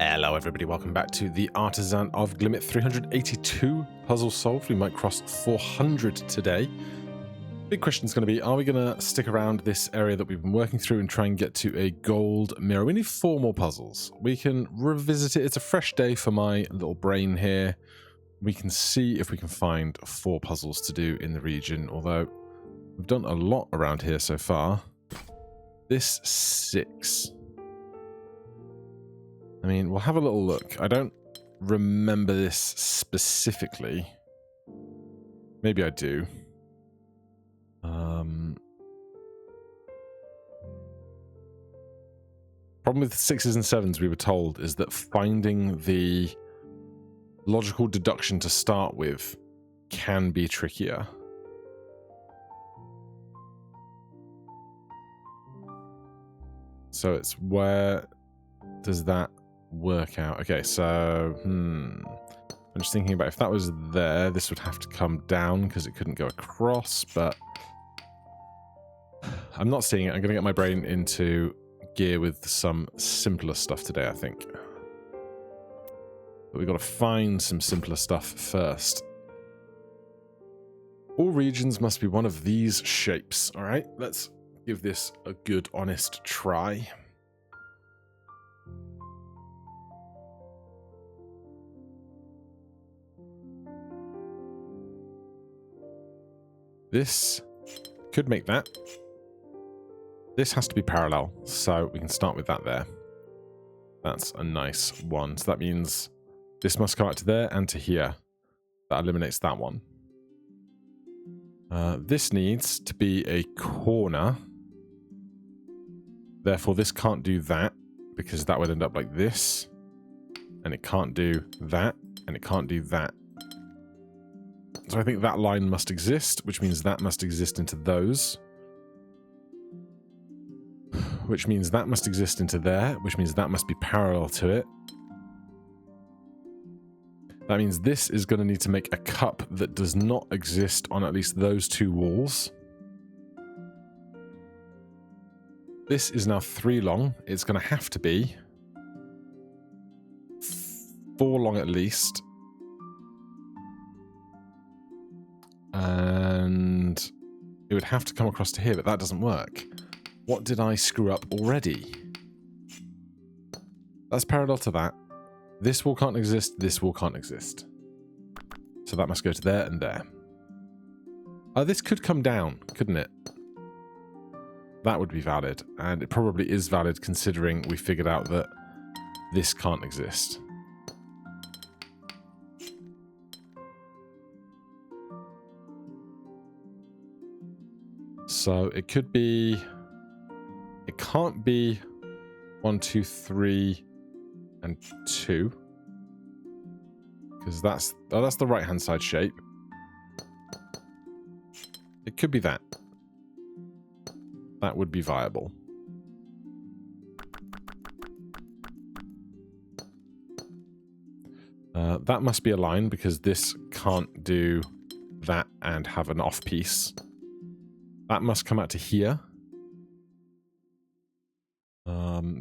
Hello everybody, welcome back to the Artisan of Glimmith. 382 puzzles solved. We might cross 400 today. Big question is going to be, are we going to stick around this area that we've been working through and try and get to a gold mirror? We need 4 more puzzles. We can revisit it. It's a fresh day for my little brain here. We can see if we can find 4 puzzles to do in the region, although we've done a lot around here so far. This 6. I mean, we'll have a little look. I don't remember this specifically. Maybe I do. Problem with 6s and 7s, we were told, is that finding the logical deduction to start with can be trickier. So it's where does that work out? Okay, so I'm just thinking about if that was there, this would have to come down because it couldn't go across, but I'm not seeing it. I'm going to get my brain into gear with some simpler stuff today, I think. But we've got to find some simpler stuff first. All regions must be one of these shapes. All right, let's give this a good, honest try. This could make that. This has to be parallel, so we can start with that there. That's a nice one. So that means this must come out to there and to here. That eliminates that one. This needs to be a corner. Therefore, this can't do that, because that would end up like this. And it can't do that, and it can't do that. So I think that line must exist, which means that must exist into those. Which means that must exist into there, which means that must be parallel to it. That means this is going to need to make a cup that does not exist on at least those 2 walls. This is now 3 long. It's going to have to be 4 long at least. And it would have to come across to here, but that doesn't work. What did I screw up already? That's parallel to that. This wall can't exist, this wall can't exist. So that must go to there and there. This could come down, couldn't it? That would be valid, and it probably is valid considering we figured out that this can't exist. So it could be... It can't be 1, 2, 3, and 2. Because that's the right-hand side shape. It could be that. That would be viable. That must be a line because this can't do that and have an off piece. That must come out to here.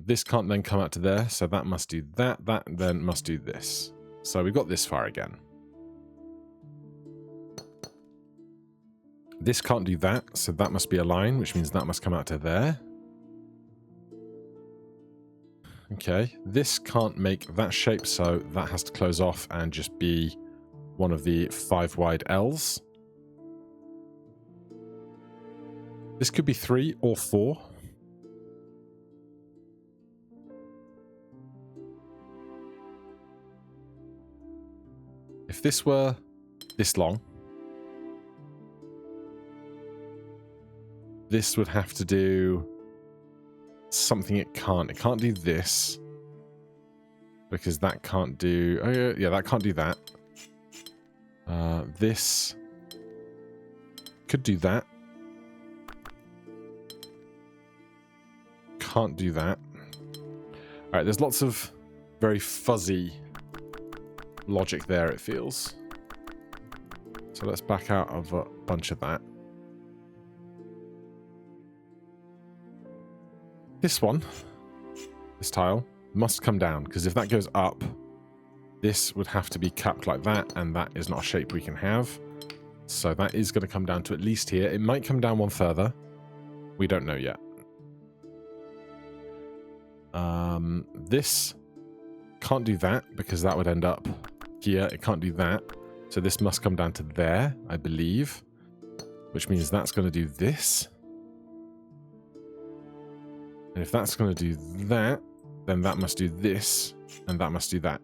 This can't then come out to there, so that must do that. That then must do this. So we've got this far again. This can't do that, so that must be a line, which means that must come out to there. Okay, this can't make that shape, so that has to close off and just be one of the 5 wide L's. This could be 3 or 4. If this were this long, this would have to do something it can't. It can't do this because that can't do... Oh, yeah, that can't do that. This could do that. Can't do that. Alright, there's lots of very fuzzy logic there, it feels. So let's back out of a bunch of that. This one, this tile, must come down, because if that goes up, this would have to be capped like that, and that is not a shape we can have. So that is going to come down to at least here. It might come down one further. We don't know yet. This can't do that, because that would end up here. It can't do that. So this must come down to there, I believe. Which means that's going to do this. And if that's going to do that, then that must do this, and that must do that.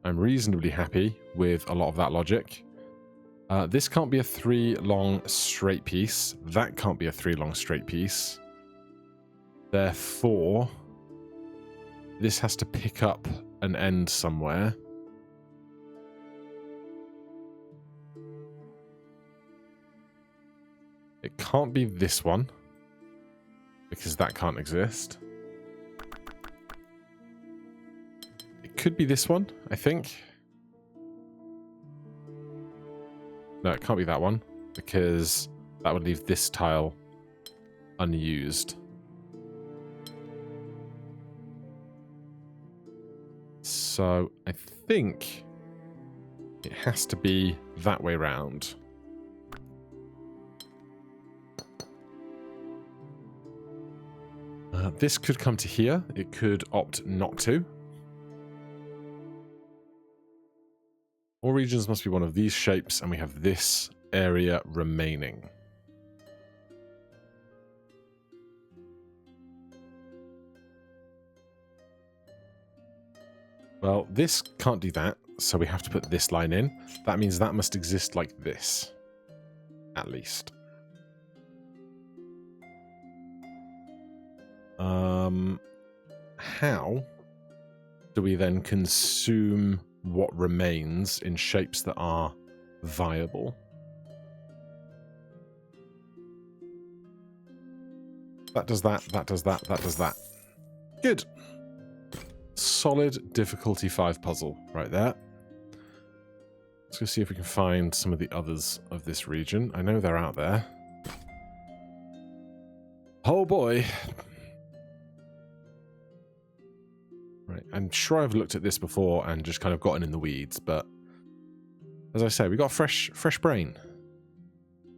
I'm reasonably happy with a lot of that logic. This can't be a 3 long straight piece. That can't be a 3 long straight piece. Therefore, this has to pick up an end somewhere. It can't be this one, because that can't exist. It could be this one, I think. No, it can't be that one, because that would leave this tile unused. So I think it has to be that way round. This could come to here. It could opt not to. All regions must be one of these shapes, and we have this area remaining. Well, this can't do that, so we have to put this line in. That means that must exist like this, at least. How do we then consume what remains in shapes that are viable? That does that, that does that, that does that. Good. Solid difficulty 5 puzzle right there. Let's go see if we can find some of the others of this region. I know they're out there. Oh boy. Right, I'm sure I've looked at this before and just kind of gotten in the weeds, but as I say, we got fresh brain.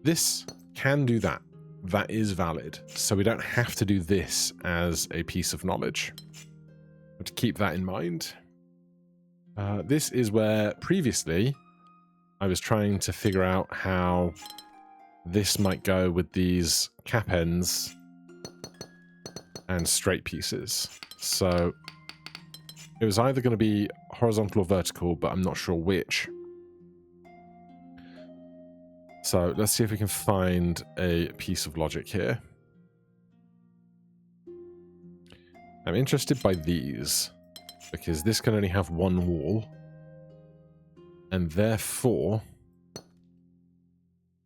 This can do that. That is valid. So we don't have to do this as a piece of knowledge. But to keep that in mind. This is where previously I was trying to figure out how this might go with these cap ends and straight pieces. So it was either going to be horizontal or vertical, but I'm not sure which. So let's see if we can find a piece of logic here. I'm interested by these, because this can only have one wall, and therefore,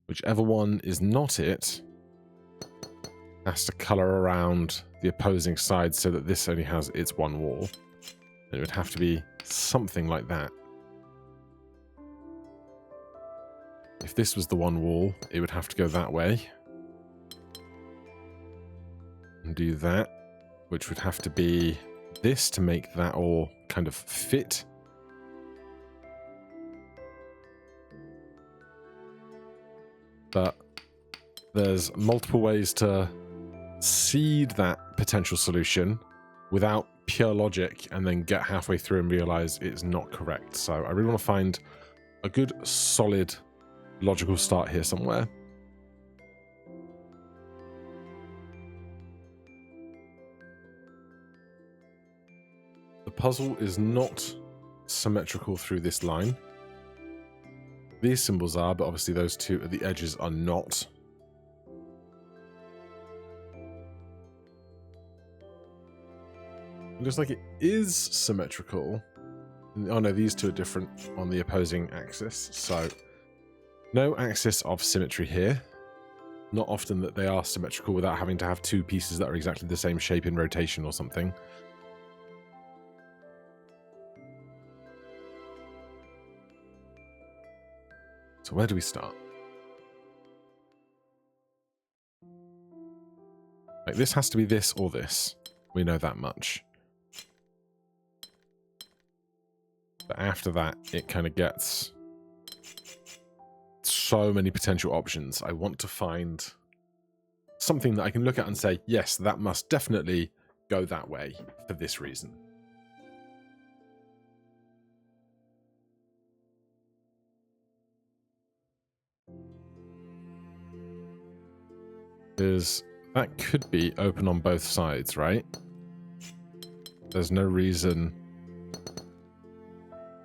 whichever one is not it, has to colour around the opposing side so that this only has its one wall. It would have to be something like that. If this was the one wall, it would have to go that way. And do that, which would have to be this to make that all kind of fit. But there's multiple ways to seed that potential solution without pure logic and then get halfway through and realize it's not correct. So I really want to find a good, solid, logical start here somewhere. The puzzle is not symmetrical through this line. These symbols are, but obviously those two at the edges are not. It looks like it is symmetrical. Oh no, these two are different on the opposing axis. So no axis of symmetry here. Not often that they are symmetrical without having to have two pieces that are exactly the same shape in rotation or something. So where do we start? Like, this has to be this or this. We know that much. But after that, it kind of gets so many potential options. I want to find something that I can look at and say, yes, that must definitely go that way for this reason. Because that could be open on both sides, right? There's no reason.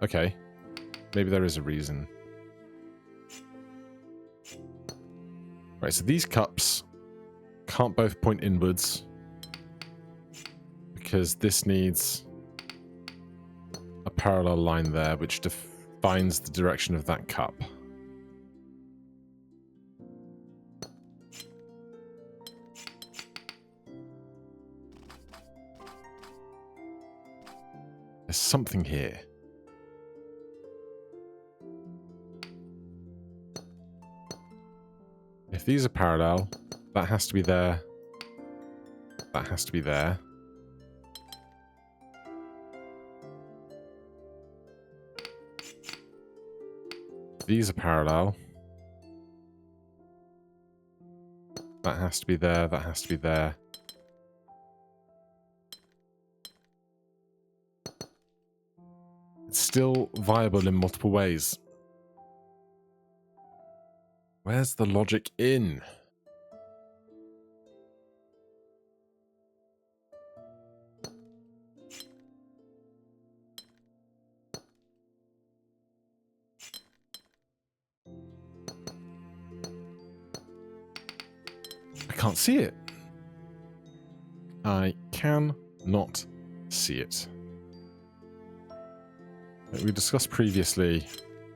Okay. Maybe there is a reason. Right, so these cups can't both point inwards because this needs a parallel line there which defines the direction of that cup. There's something here. If these are parallel, that has to be there. That has to be there. If these are parallel. That has to be there. That has to be there. It's still viable in multiple ways. Where's the logic in? I can't see it. I cannot see it. We discussed previously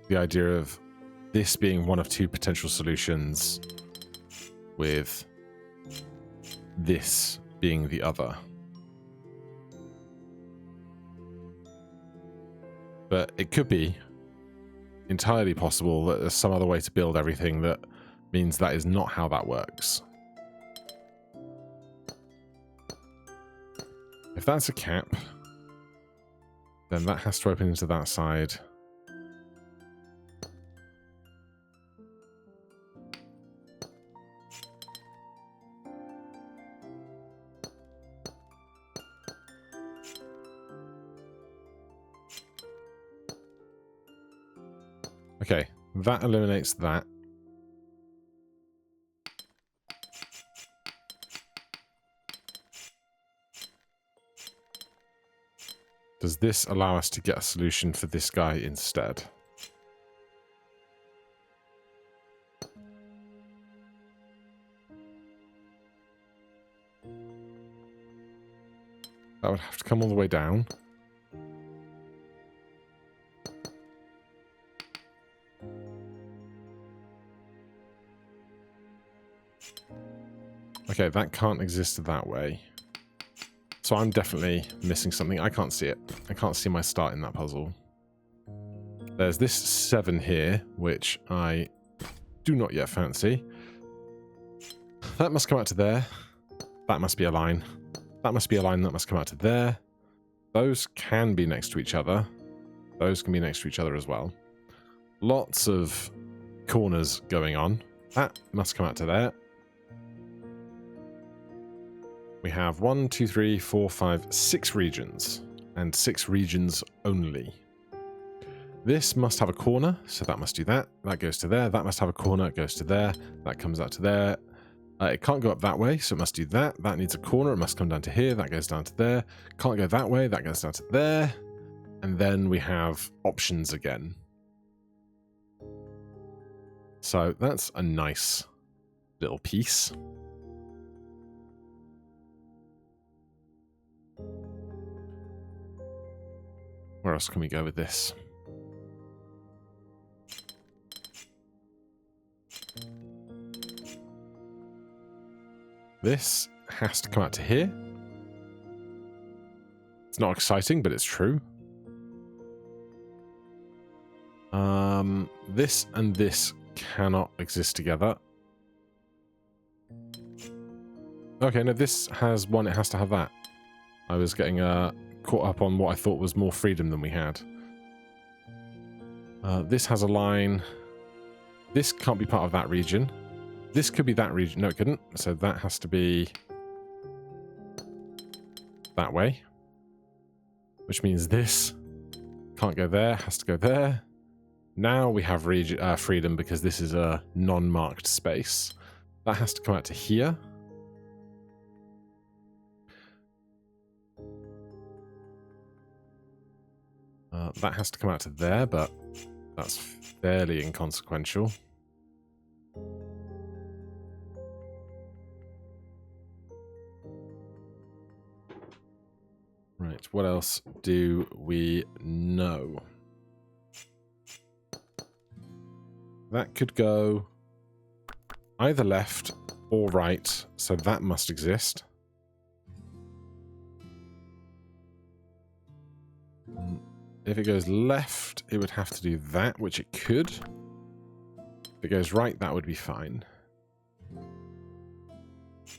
the idea of this being one of two potential solutions, with this being the other. But it could be entirely possible that there's some other way to build everything that means that is not how that works. If that's a cap, then that has to open into that side. Okay, that eliminates that. Does this allow us to get a solution for this guy instead? That would have to come all the way down. Okay, that can't exist that way. So I'm definitely missing something. I can't see it. I can't see my start in that puzzle. There's this 7 here, which I do not yet fancy. That must come out to there. That must be a line. That must be a line that must come out to there. Those can be next to each other. Those can be next to each other as well. Lots of corners going on. That must come out to there. We have 1, 2, 3, 4, 5, 6 regions, and 6 regions only. This must have a corner, so that must do that. That goes to there. That must have a corner. It goes to there. That comes out to there. It can't go up that way, so it must do that. That needs a corner. It must come down to here. That goes down to there. Can't go that way. That goes down to there. And then we have options again. So that's a nice little piece. Where else can we go with this? This has to come out to here. It's not exciting, but it's true. This and this cannot exist together. Okay, no, this has one, it has to have that. I was getting caught up on what I thought was more freedom than we had. This has a line. This can't be part of that region. This could be that region. No, it couldn't. So that has to be that way. Which means this can't go there, has to go there. Now we have freedom because this is a non-marked space. That has to come out to here. That has to come out to there, but that's fairly inconsequential. Right, what else do we know? That could go either left or right, so that must exist. If it goes left, it would have to do that, which it could. If it goes right, that would be fine.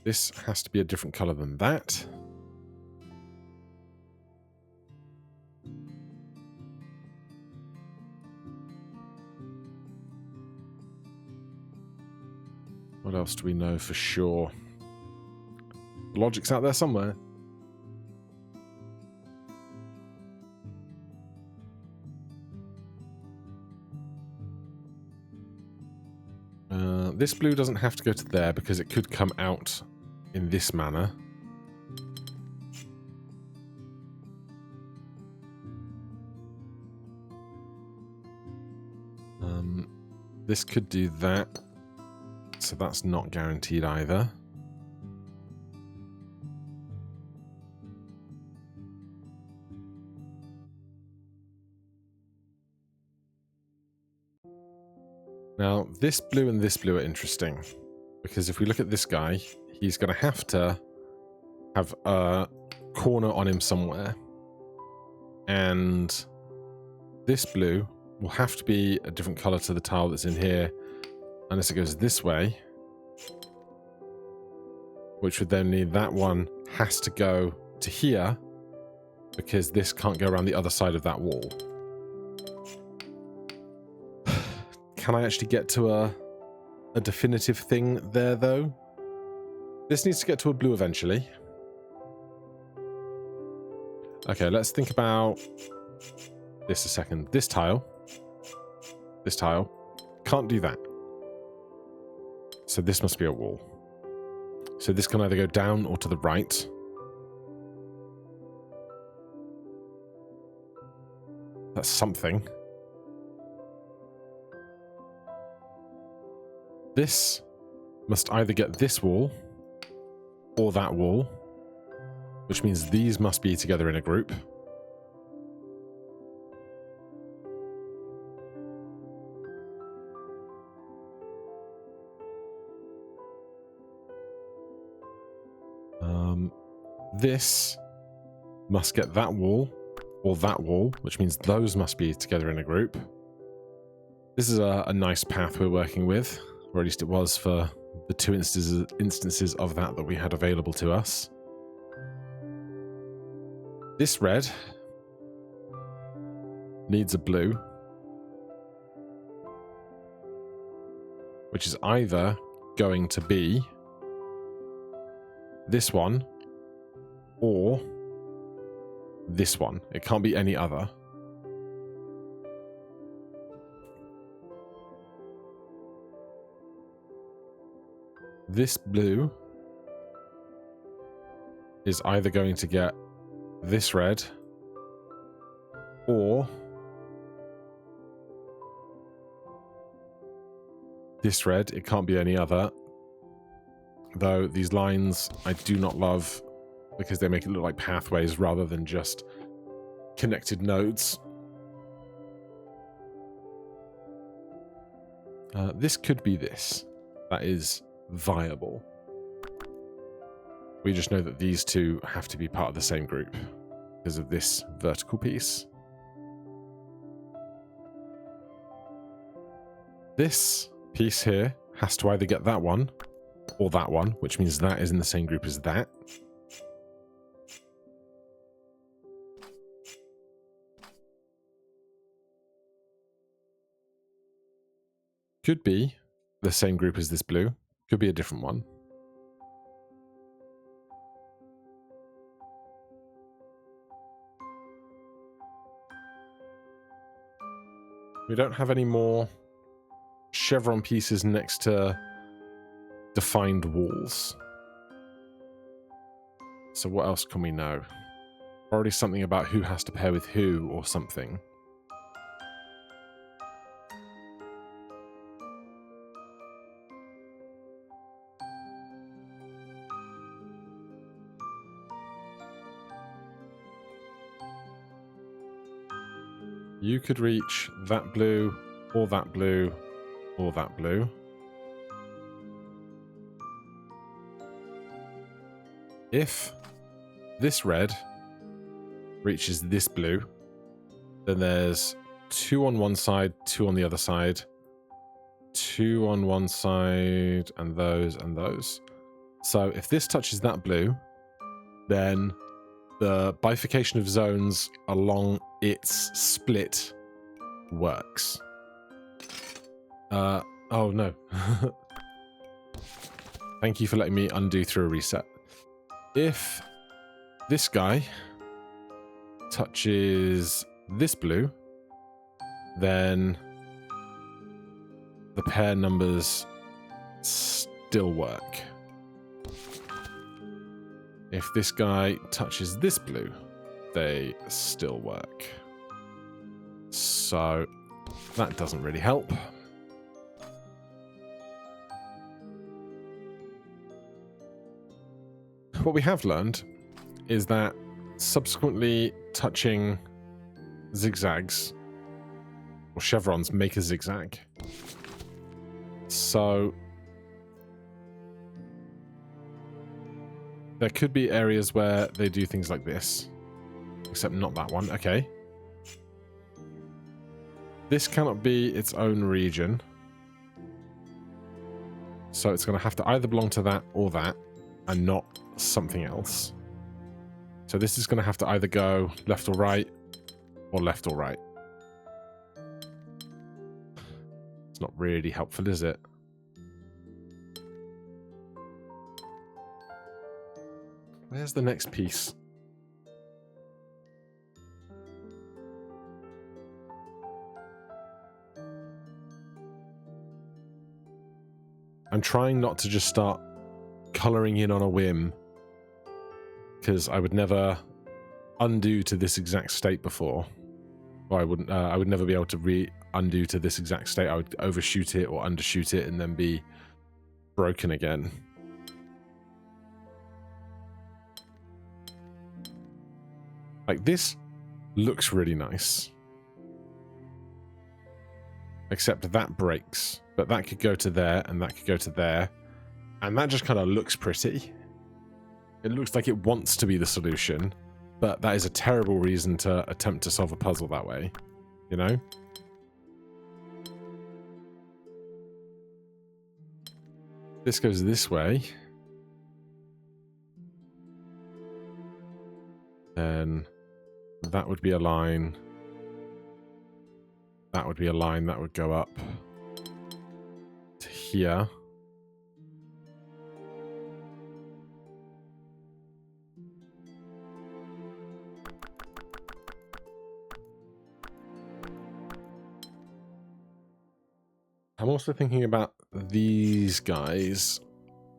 This has to be a different color than that. What else do we know for sure? The logic's out there somewhere. This blue doesn't have to go to there because it could come out in this manner. This could do that. So that's not guaranteed either. Now, this blue and this blue are interesting. Because if we look at this guy, he's going to have a corner on him somewhere. And this blue will have to be a different color to the tile that's in here. Unless it goes this way, which would then mean that one has to go to here because this can't go around the other side of that wall. Can I actually get to a definitive thing there, though? This needs to get to a blue eventually. Okay, let's think about this a second. This tile can't do that. So this must be a wall. So this can either go down or to the right. That's something. This must either get this wall or that wall, which means these must be together in a group. This must get that wall or that wall, which means those must be together in a group. This is a nice path we're working with, or at least it was for the two instances of that we had available to us. This red needs a blue, which is either going to be this one or this one. It can't be any other. This blue is either going to get this red or this red. It can't be any other. Though these lines I do not love because they make it look like pathways rather than just connected nodes. This could be this. That is viable. We just know that these two have to be part of the same group because of this vertical piece. This piece here has to either get that one or that one, which means that is in the same group as that. Could be the same group as this blue. Could be a different one. We don't have any more chevron pieces next to defined walls. So what else can we know? Already something about who has to pair with who or something. You could reach that blue, or that blue, or that blue. If this red reaches this blue, then there's 2 on one side, 2 on the other side, 2 on one side, and those. So if this touches that blue, then the bifurcation of zones along its split works. Oh no. Thank you for letting me undo through a reset. If this guy touches this blue, then the pair numbers still work. If this guy touches this blue, they still work. So that doesn't really help. What we have learned is that subsequently touching zigzags or chevrons make a zigzag. So there could be areas where they do things like this, except not that one. Okay. This cannot be its own region. So it's going to have to either belong to that or that, and not something else. So this is going to have to either go left or right, or left or right. It's not really helpful, is it? Where's the next piece? I'm trying not to just start coloring in on a whim, because I would never undo to this exact state before. Or I wouldn't. I would never be able to undo to this exact state. I would overshoot it or undershoot it and then be broken again. Like, this looks really nice. Except that breaks. But that could go to there, and that could go to there. And that just kind of looks pretty. It looks like it wants to be the solution, but that is a terrible reason to attempt to solve a puzzle that way, you know? This goes this way. Then that would be a line. That would be a line that would go up to here. I'm also thinking about these guys.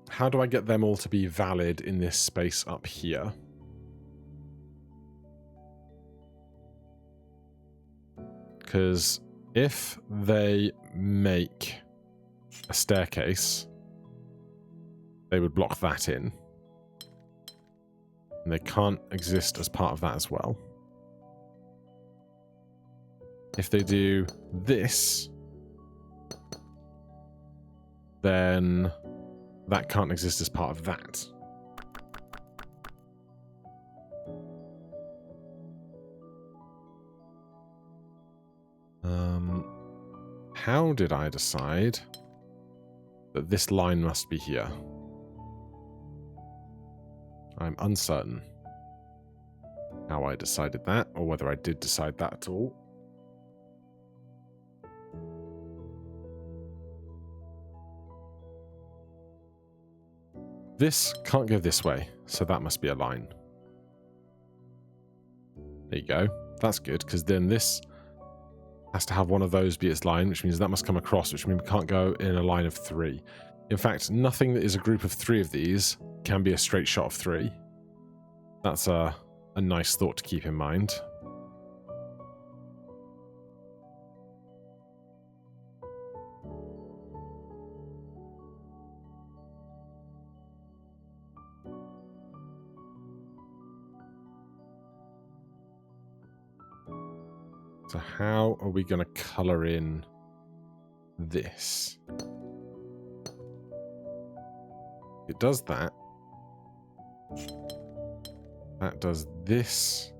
How do I get them all to be valid in this space up here? Because if they make a staircase, they would block that in. And they can't exist as part of that as well. If they do this, then that can't exist as part of that. How did I decide that this line must be here? I'm uncertain how I decided that, or whether I did decide that at all. This can't go this way, so that must be a line. There you go. That's good, because then this has to have one of those be its line, which means that must come across, which means we can't go in a line of 3. In fact, nothing that is a group of 3 of these can be a straight shot of 3. That's a nice thought to keep in mind. So how are we going to colour in this? It does that. That does this.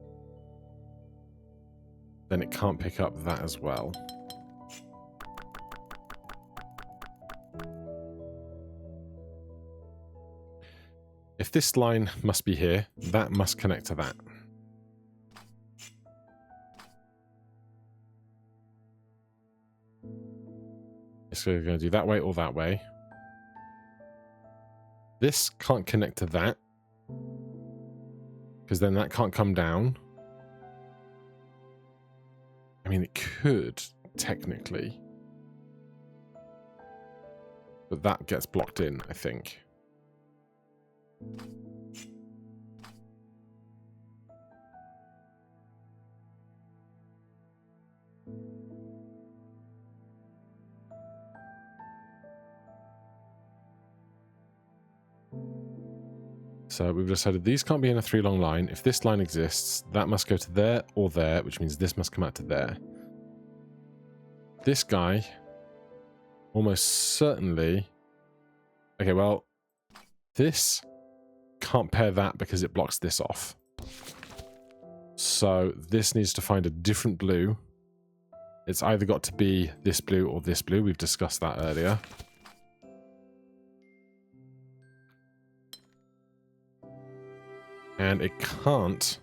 Then it can't pick up that as well. If this line must be here, that must connect to that. It's going to do that way or that way. This can't connect to that, because then that can't come down. I mean, it could, technically. But that gets blocked in, I think. So we've decided these can't be in a 3 long line. If this line exists, that must go to there or there, which means this must come out to there. This guy, almost certainly... Okay, well, this can't pair that because it blocks this off. So this needs to find a different blue. It's either got to be this blue or this blue. We've discussed that earlier. And it can't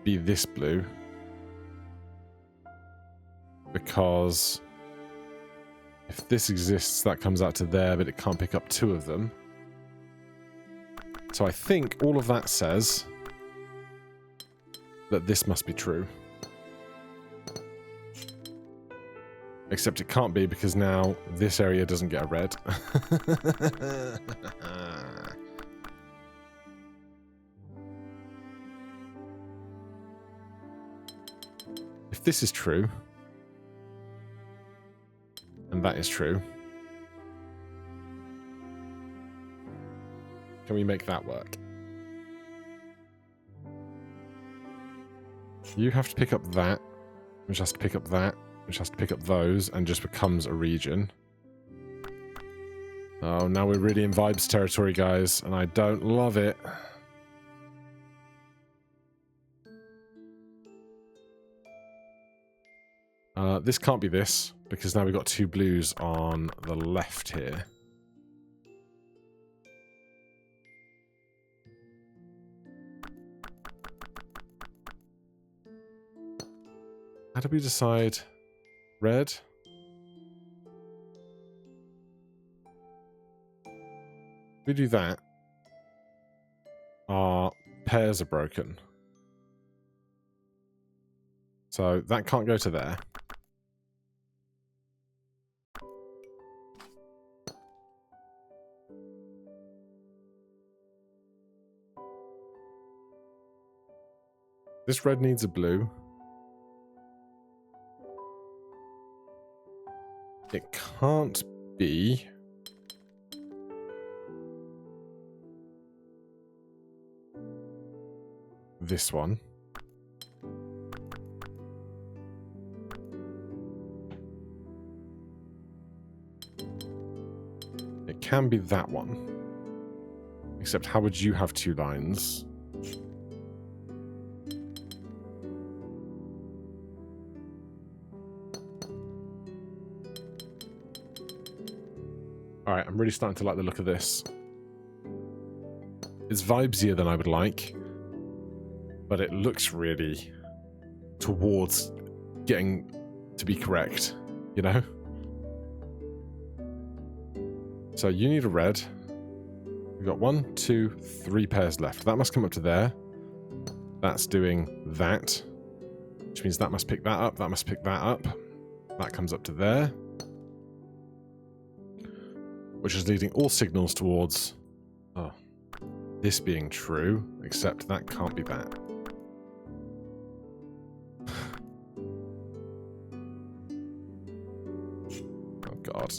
be this blue because if this exists, that comes out to there, but it can't pick up 2 of them. So I think all of that says that this must be true. Except it can't be because now this area doesn't get a red. If this is true, and that is true, can we make that work? You have to pick up that, which has to pick up that, which has to pick up those, and just becomes a region. Oh, now we're really in vibes territory, guys, and I don't love it. This can't be this, because now we've got 2 blues on the left here. How do we decide? Red? If we do that, our pairs are broken. So that can't go to there. This red needs a blue. It can't be this one. It can be that one. Except how would you have 2 lines? Alright, I'm really starting to like the look of this. It's vibesier than I would like, but it looks really towards getting to be correct, you know? So you need a red. We've got 1, 2, 3 pairs left. That must come up to there. That's doing that, which means that must pick that up. That must pick that up. That comes up to there, which is leading all signals towards this being true, except that can't be that. Oh god.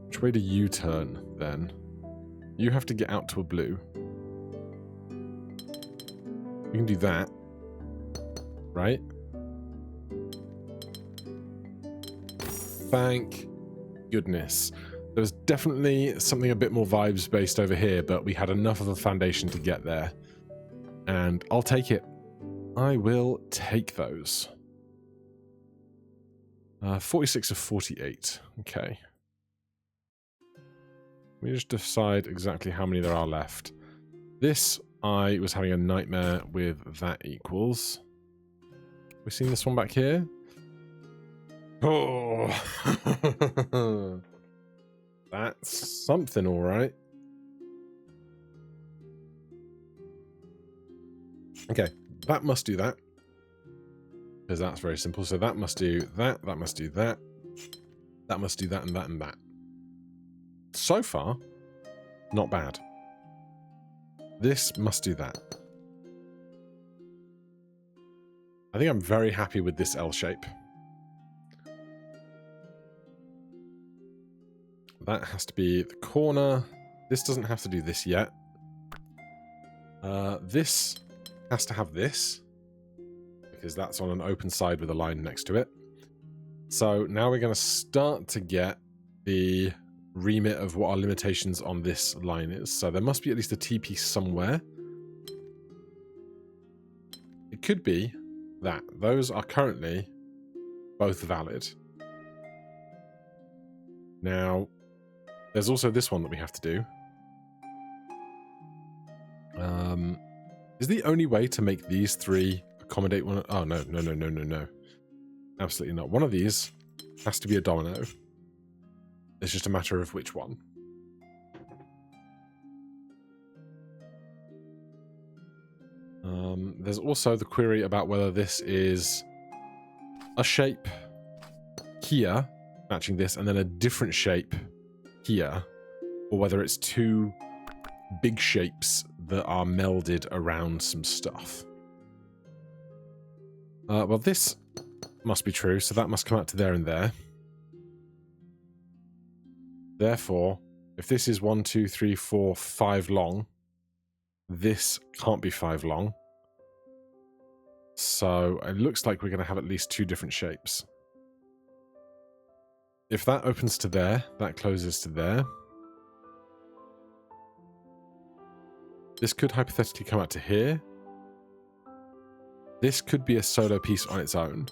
Which way do you turn, then? You have to get out to a blue. You can do that. Right? Thank goodness. There was definitely something a bit more vibes based over here, but we had enough of a foundation to get there. And I'll take it. I will take those. 46 of 48. Okay. Let me just decide exactly how many there are left. This, I was having a nightmare with that equals. We seen this one back here? Oh! That's something, alright. Okay, that must do that. Because that's very simple. So that must do that, that must do that. That must do that, and that, and that. So far, not bad. This must do that. I think I'm very happy with this L shape. That has to be the corner. This doesn't have to do this yet. This has to have this, because that's on an open side with a line next to it. So now we're going to start to get the remit of what our limitations on this line is. So there must be at least a T-piece somewhere. It could be that. Those are currently both valid. Now, there's also this one that we have to do. Is the only way to make these three accommodate one? Oh, no, no, no, no, no, no. Absolutely not. One of these has to be a domino. It's just a matter of which one. There's also the query about whether this is a shape here, matching this, and then a different shape here, or whether it's two big shapes that are melded around some stuff. Well, this must be true, so that must come out to there and there. Therefore, if this is 1, 2, 3, 4, 5 long, this can't be 5 long. So it looks like we're going to have at least 2 different shapes. If that opens to there, that closes to there. This could hypothetically come out to here. This could be a solo piece on its own.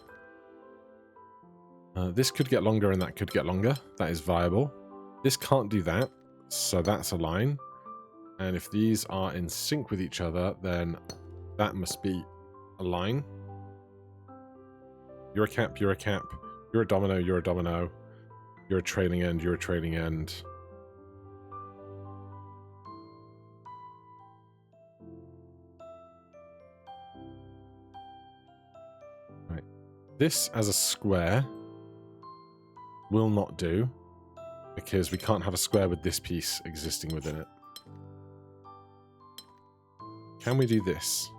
This could get longer and that could get longer. That is viable. This can't do that, so that's a line. And if these are in sync with each other, then that must be a line. You're a cap, you're a cap. You're a domino, you're a domino. You're a trailing end, you're a trailing end. Right. This as a square will not do, because we can't have a square with this piece existing within it. Can we do this?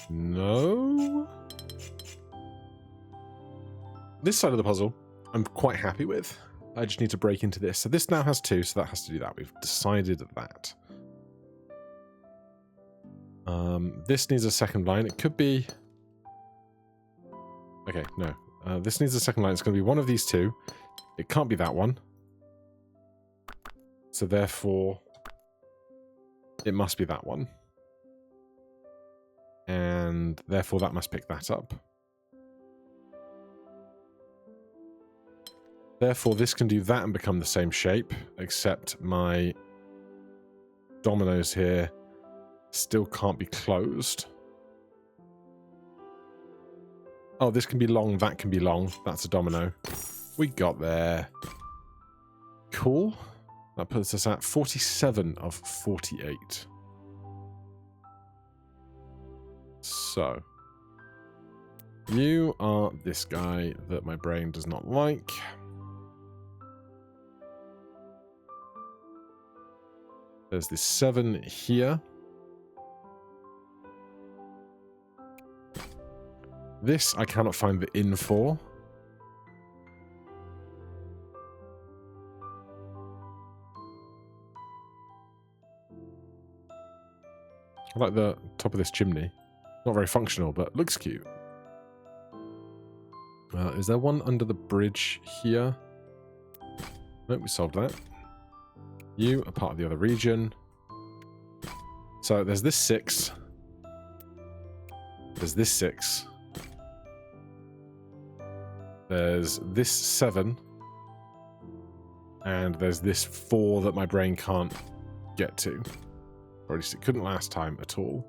No? This side of the puzzle, I'm quite happy with. I just need to break into this. So this now has 2, so that has to do that. We've decided that. This needs a second line. It could be... Okay, no. This needs a second line. It's going to be one of these two. It can't be that one. So therefore, it must be that one. And therefore, that must pick that up. Therefore, this can do that and become the same shape, except my dominoes here still can't be closed. Oh, this can be long, that can be long. That's a domino. We got there. Cool. That puts us at 47 of 48. So, you are this guy that my brain does not like. There's this 7 here. This I cannot find the in for. I like the top of this chimney. Not very functional, but looks cute. Is there one under the bridge here? Nope, we solved that. You are part of the other region. So there's this 6. There's this 6. There's this 7. And there's this 4 that my brain can't get to. Or at least it couldn't last time at all.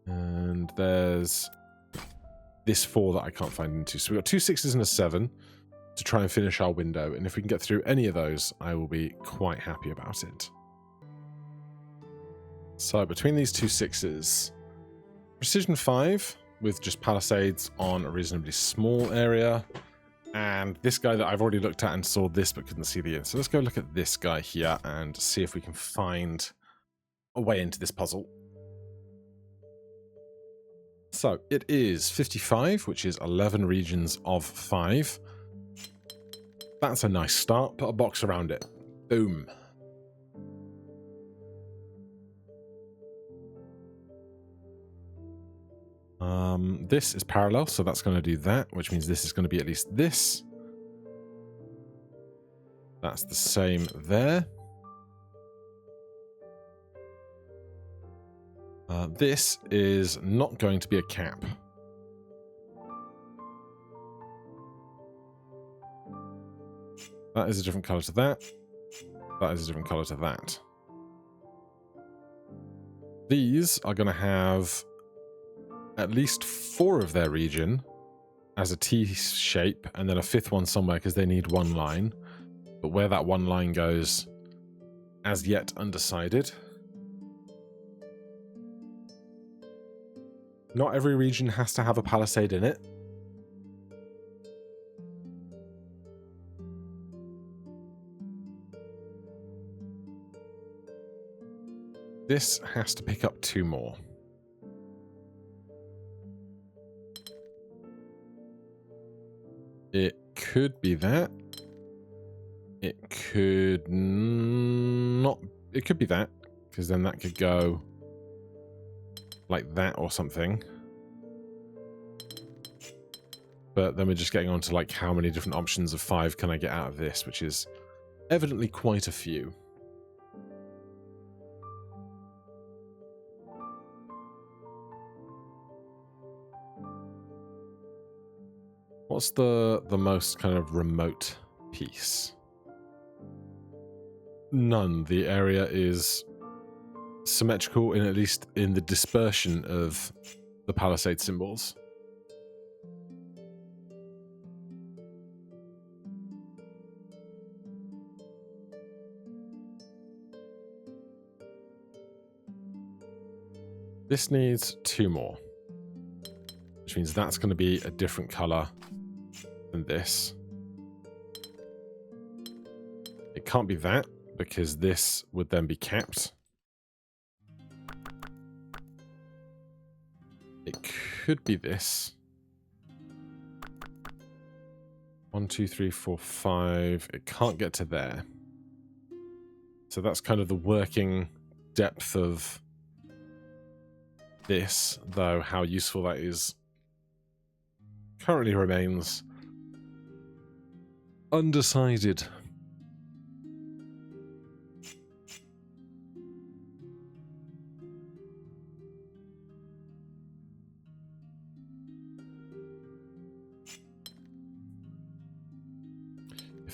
And there's this 4 that I can't find into. So we've got 2 6s and a 7 to try and finish our window. And if we can get through any of those, I will be quite happy about it. So between these 2 6s, Precision 5 with just Palisades on a reasonably small area. And this guy that I've already looked at and saw this but couldn't see the in. So let's go look at this guy here and see if we can find a way into this puzzle. So it is 55, which is 11 regions of 5. That's a nice start. Put a box around it. Boom. This is parallel, so that's going to do that, which means this is going to be at least this. That's the same there. This is not going to be a cap. That is a different color to that. That is a different color to that. These are going to have at least 4 of their region as a T shape, and then a 5th one somewhere because they need 1 line. But where that 1 line goes, as yet undecided. Not every region has to have a palisade in it. This has to pick up 2 more. It could be that. It could not. It could be that, because then that could go like that or something. But then we're just getting on to like how many different options of 5 can I get out of this, which is evidently quite a few. What's the most kind of remote piece? None. The area is symmetrical in at least in the dispersion of the palisade symbols. This needs 2 more, which means that's going to be a different color than this. It can't be that, because this would then be capped. It could be this. 1, 2, 3, 4, 5. It can't get to there. So that's kind of the working depth of this, though how useful that is currently remains undecided.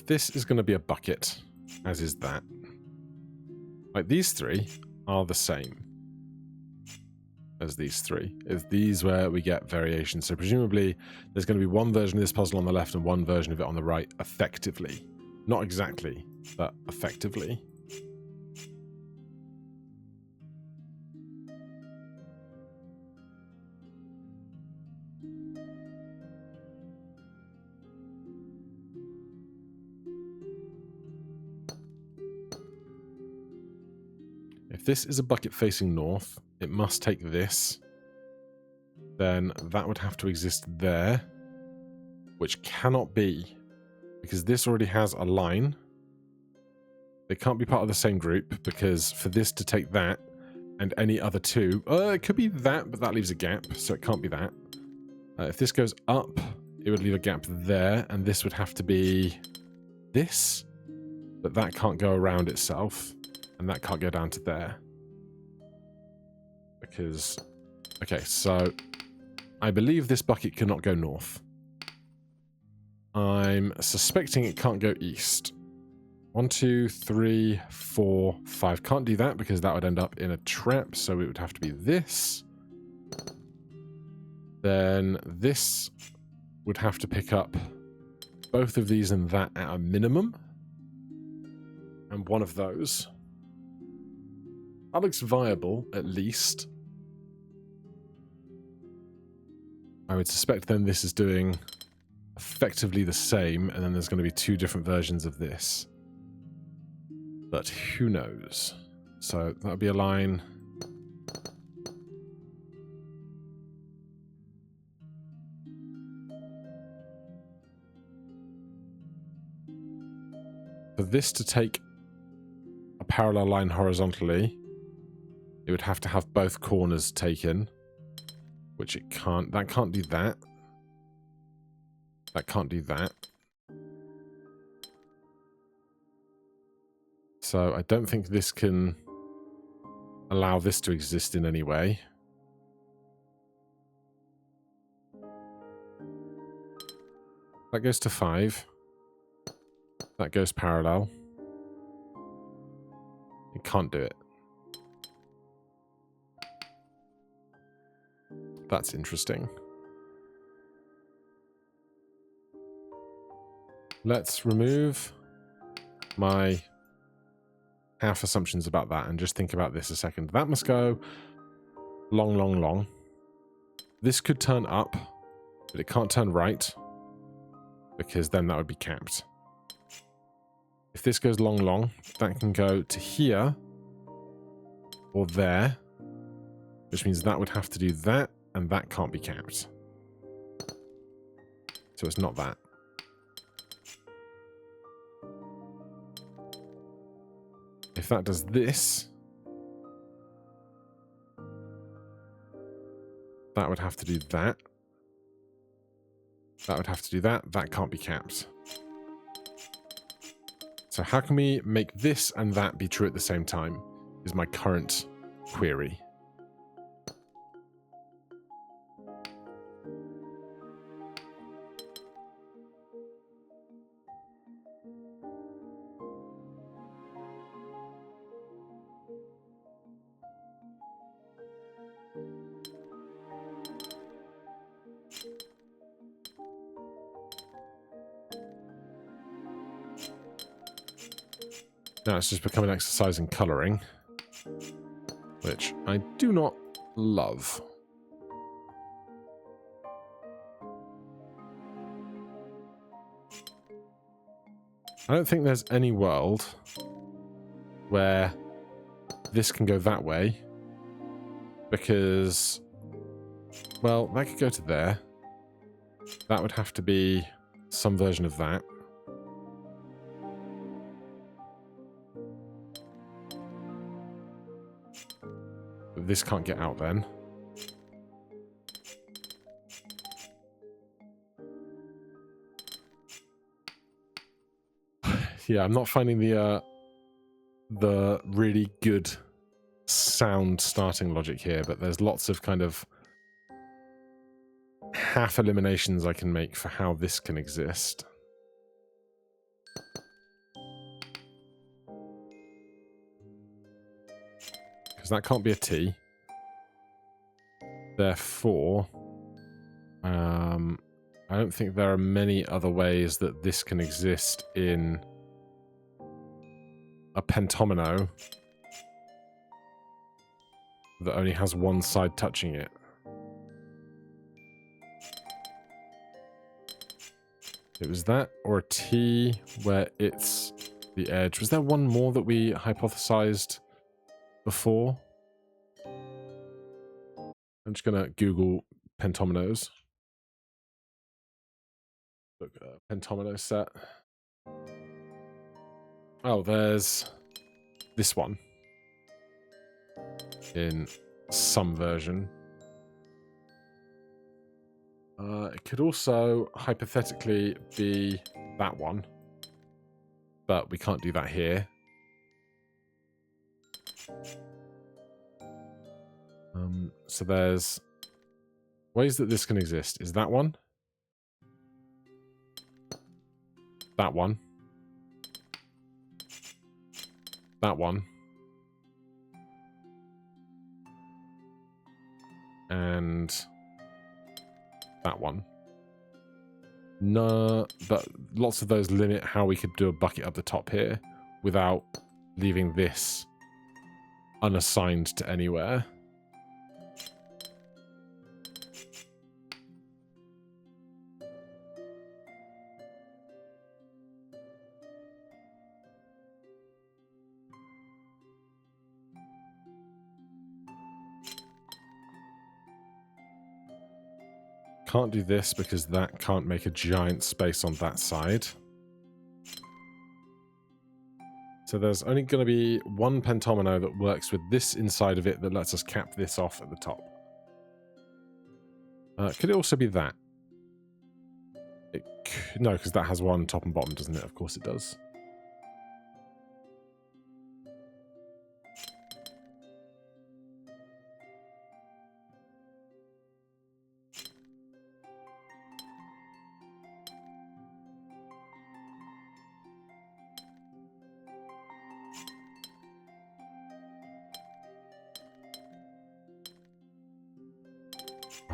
if this is going to be a bucket, as is that, like these three are the same as these three. Is these where we get variation? So presumably there's going to be one version of this puzzle on the left and one version of it on the right, effectively. Not exactly, but effectively. If this is a bucket facing north, it must take this. Then that would have to exist there, which cannot be, because this already has a line. They can't be part of the same group, because for this to take that and any other two, it could be that, but that leaves a gap, so it can't be that. If this goes up, it would leave a gap there, and this would have to be this, but that can't go around itself, and that can't go down to there. Because, okay, so I believe this bucket cannot go north. I'm suspecting it can't go east. 1, 2, 3, 4, 5. Can't do that because that would end up in a trap, so it would have to be this. Then this would have to pick up both of these and that at a minimum. And one of those. That looks viable, at least. I would suspect then this is doing effectively the same, and then there's going to be two different versions of this. But who knows? So that would be a line. For this to take a parallel line horizontally, it would have to have both corners taken, which it can't. That can't do that. That can't do that. So I don't think this can allow this to exist in any way. That goes to 5. That goes parallel. It can't do it. That's interesting. Let's remove my half assumptions about that and just think about this a second. That must go long, long, long. This could turn up, but it can't turn right, because then that would be capped. If this goes long, long, that can go to here or there, which means that would have to do that, and that can't be capped. So it's not that. If that does this, that would have to do that. That would have to do that. That can't be capped. So how can we make this and that be true at the same time is my current query. Now it's just become an exercise in colouring, which I do not love. I don't think there's any world where this can go that way, because, well, that could go to there. That would have to be some version of that. This can't get out then. Yeah, I'm not finding the really good sound starting logic here, but there's lots of kind of half eliminations I can make for how this can exist. because that can't be a T. Therefore, I don't think there are many other ways that this can exist in a pentomino that only has one side touching it. It was that, or a T where it's the edge. Was there one more that we hypothesized before? I'm just going to Google pentominoes. Look, pentomino set. Oh, there's this one in some version. It could also hypothetically be that one, but we can't do that here. So there's ways that this can exist. Is that one? That one. That one. And that one. No, but lots of those limit how we could do a bucket up the top here without leaving this unassigned to anywhere. Can't do this because that can't make a giant space on that side. So there's only going to be one pentomino that works with this inside of it that lets us cap this off at the top. Could it also be that? No, because that has one top and bottom, doesn't it? Of course it does.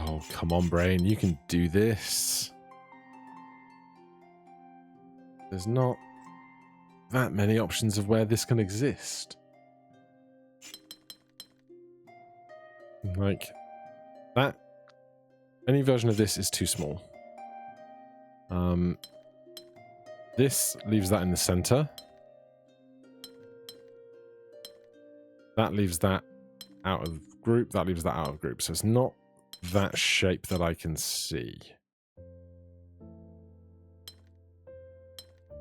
Oh, come on, brain. You can do this. There's not that many options of where this can exist. Like, that... Any version of this is too small. This leaves that in the center. That leaves that out of group. That leaves that out of group. So it's not that shape that I can see.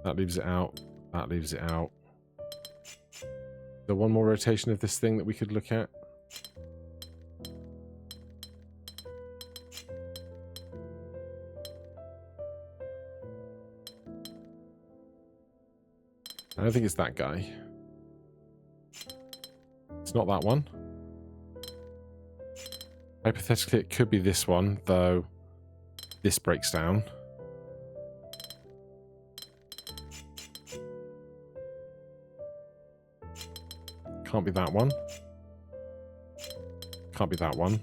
That leaves it out. That leaves it out. Is there one more rotation of this thing that we could look at? I don't think it's that guy. It's not that one. Hypothetically, it could be this one, though this breaks down. Can't be that one. Can't be that one.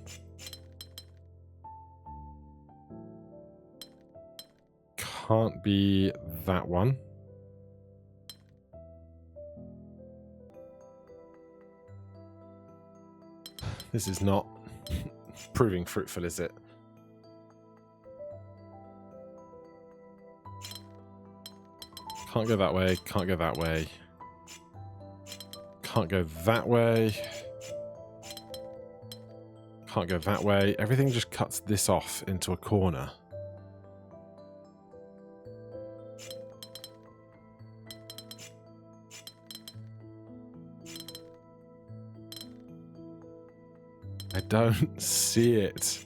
Can't be that one. This is not proving fruitful, is it? Can't go that way. Can't go that way. Can't go that way. Can't go that way. Everything just cuts this off into a corner. I don't see it.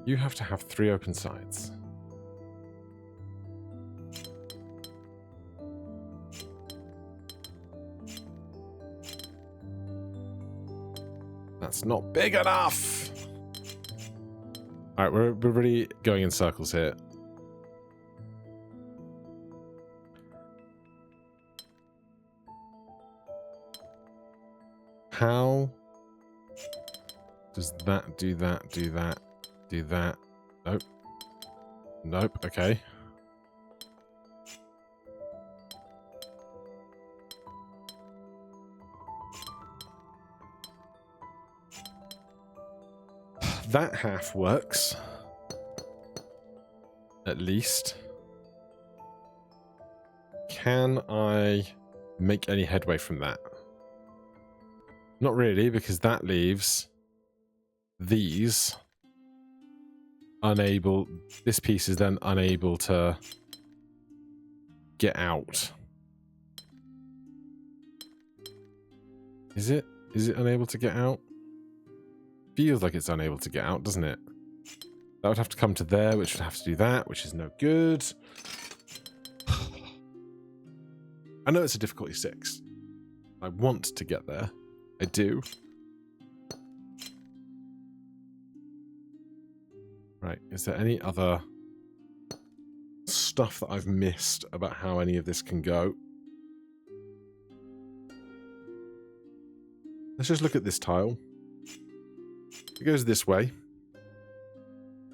You have to have 3 open sides. That's not big enough. All right, we're really going in circles here. How does that do that, do that, do that? Nope. Nope, okay. That half works. At least. Can I make any headway from that? Not really, because that leaves these unable. This piece is then unable to get out. Is it? Is it unable to get out? Feels like it's unable to get out, doesn't it? That would have to come to there, which would have to do that, which is no good. I know it's a difficulty 6. I want to get there. I do. Right, is there any other stuff that I've missed about how any of this can go? Let's just look at this tile. It goes this way.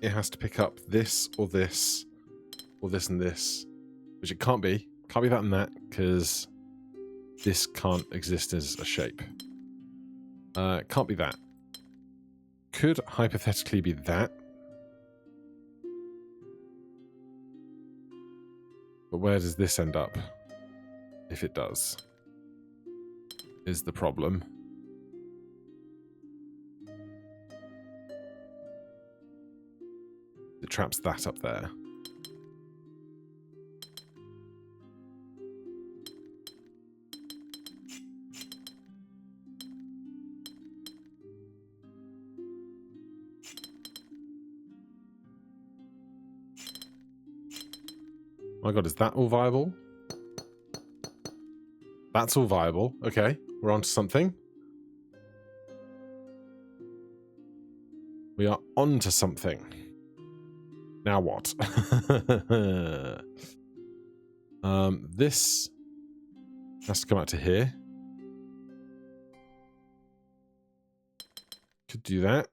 It has to pick up this or this or this and this, which it can't be. Can't be that and that, because this can't exist as a shape. It can't be that. Could hypothetically be that. But where does this end up? If it does, is the problem. It traps that up there. Oh my god, is that all viable? That's all viable. Okay, we're on to something. We are on to something. Now what? This has to come out to here. Could do that.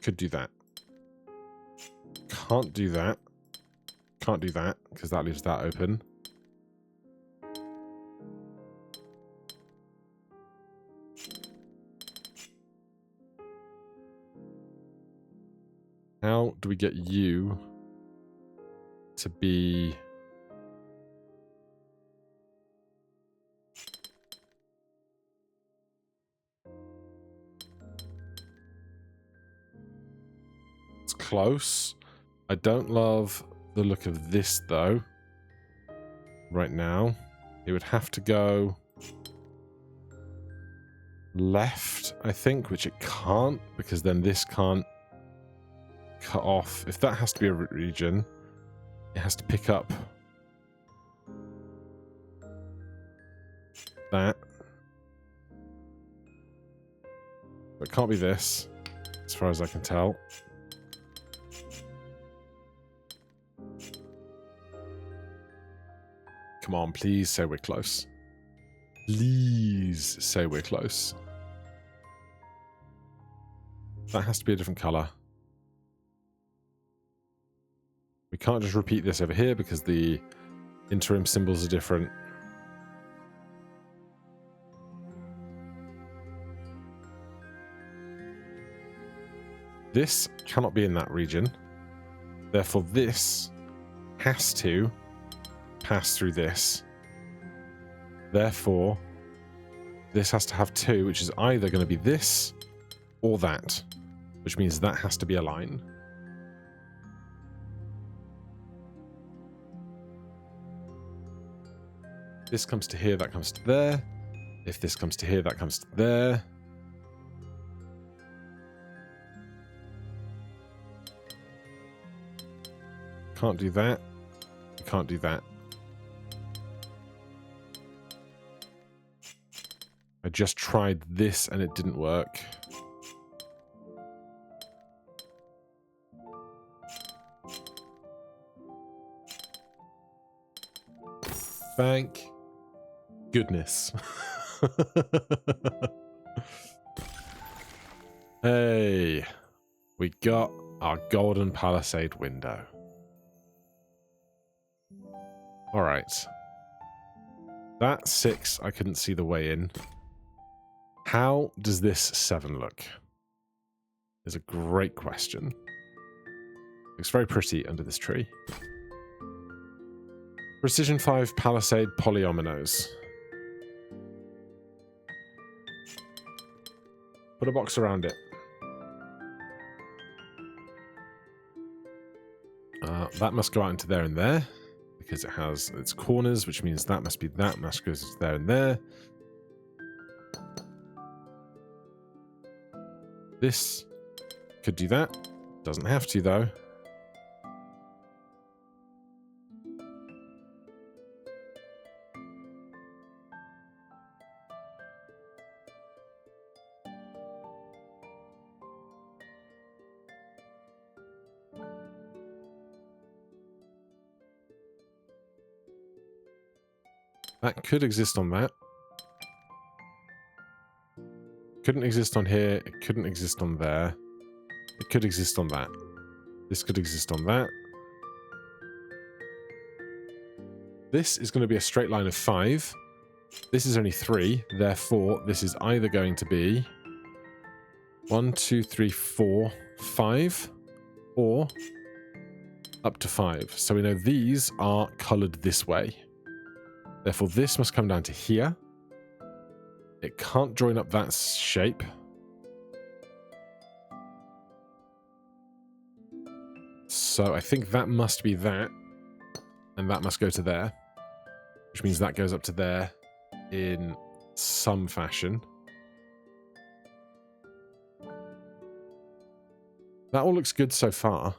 Could do that. Can't do that. Can't do that, because that leaves that open. How do we get you to be... It's close. I don't love the look of this, though. Right now. It would have to go left, I think, which it can't, because then this can't cut off. If that has to be a region, it has to pick up that. But it can't be this, as far as I can tell. Come on, please say we're close. Please say we're close. That has to be a different color. We can't just repeat this over here because the interim symbols are different. This cannot be in that region. Therefore, this has to pass through this. Therefore, this has to have 2, which is either going to be this or that, which means that has to be a line. This comes to here, that comes to there. If this comes to here, that comes to there. Can't do that. Can't do that. I just tried this and it didn't work. Thank goodness. Hey, we got our golden Palisade window. All right. That 6, I couldn't see the way in. How does this 7 look? Is a great question. Looks very pretty under this tree. Precision 5 Palisade polyominoes. Put a box around it. That must go out into there and there, because it has its corners, which means that must be that, must go there and there. This could do that. Doesn't have to, though. That could exist on that. Couldn't exist on here. It couldn't exist on there. It could exist on that. This could exist on that. This is going to be a straight line of 5. This is only 3. Therefore, this is either going to be 1, 2, 3, 4, 5, or up to 5. So we know these are coloured this way. Therefore, this must come down to here. It can't join up that shape. So I think that must be that. And that must go to there. Which means that goes up to there in some fashion. That all looks good so far.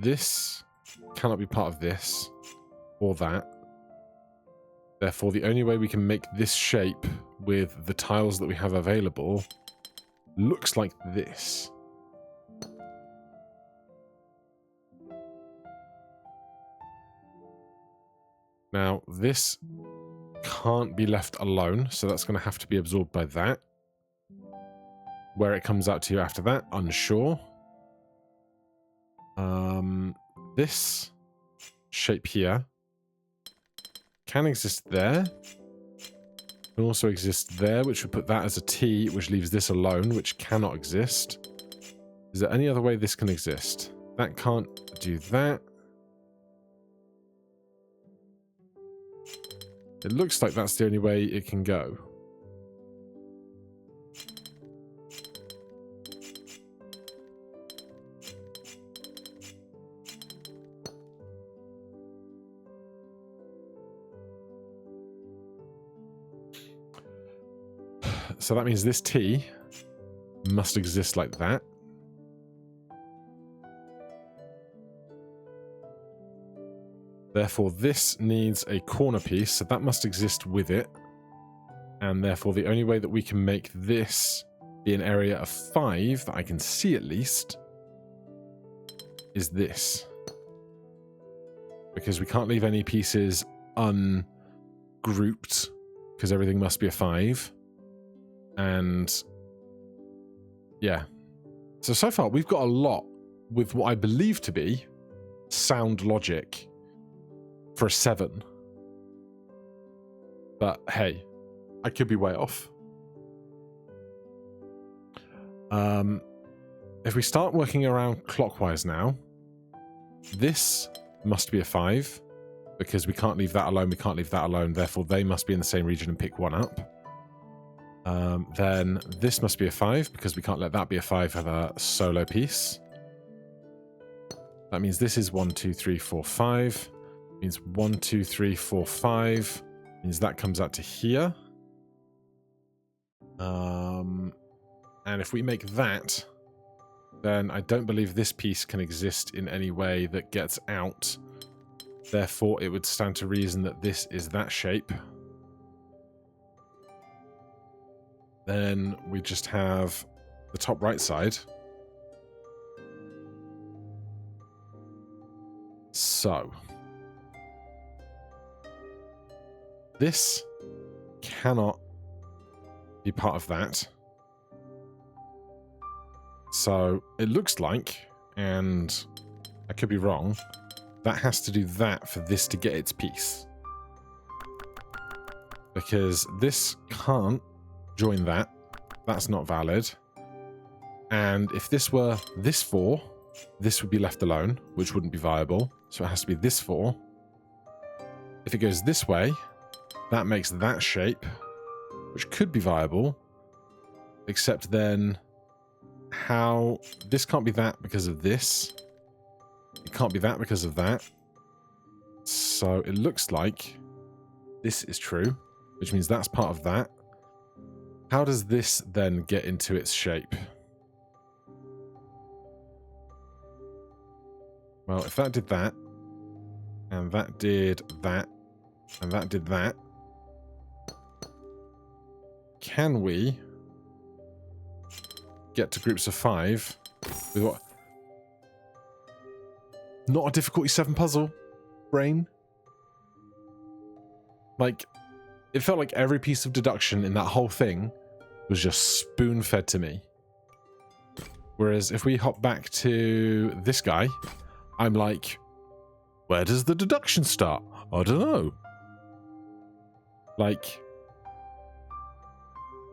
This cannot be part of this or that. Therefore, the only way we can make this shape with the tiles that we have available looks like this. Now, this can't be left alone, so that's going to have to be absorbed by that. Where it comes out to after that, unsure. This shape here can exist there. Can also exist there, which would put that as a T, which leaves this alone, which cannot exist. Is there any other way this can exist? That can't do that. It looks like that's the only way it can go. So that means this T must exist like that. Therefore, this needs a corner piece, so that must exist with it. And therefore, the only way that we can make this be an area of 5, that I can see at least, is this. Because we can't leave any pieces ungrouped, because everything must be a 5. And yeah. So far, we've got a lot with what I believe to be sound logic for a 7. But hey, I could be way off. If we start working around clockwise now, this must be a 5, because we can't leave that alone, we can't leave that alone, therefore they must be in the same region and pick one up. Then this must be a 5, because we can't let that be a 5 have a solo piece. That means this is 1, 2, 3, 4, 5. Means 1, 2, 3, 4, 5. Means that comes out to here. And if we make that, then I don't believe this piece can exist in any way that gets out. Therefore, it would stand to reason that this is that shape. Then we just have the top right side. So this cannot be part of that. So it looks like, and I could be wrong, that has to do that for this to get its piece. Because this can't join that. That's not valid. And if this were this 4, this would be left alone, which wouldn't be viable. So it has to be this 4. If it goes this way, that makes that shape, which could be viable. Except then, how... This can't be that because of this. It can't be that because of that. So it looks like this is true, which means that's part of that. How does this then get into its shape? Well, if that did that, and that did that, and that did that, can we get to groups of 5 with what? Not a difficulty 7 puzzle, brain. Like, it felt like every piece of deduction in that whole thing was just spoon-fed to me. Whereas if we hop back to this guy, I'm like, where does the deduction start? I don't know. Like,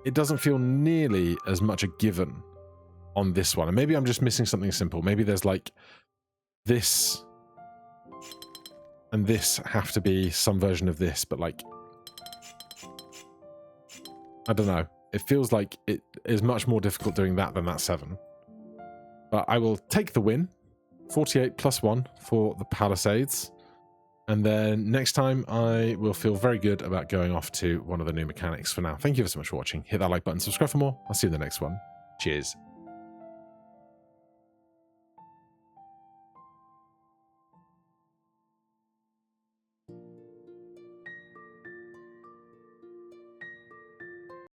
it doesn't feel nearly as much a given on this one. And maybe I'm just missing something simple. Maybe there's like this and this have to be some version of this, but like, I don't know. It feels like it is much more difficult doing that than that 7. But I will take the win. 48 plus 1 for the Palisades. And then next time I will feel very good about going off to one of the new mechanics. For now, thank you so much for watching. Hit that like button, subscribe for more. I'll see you in the next one. Cheers.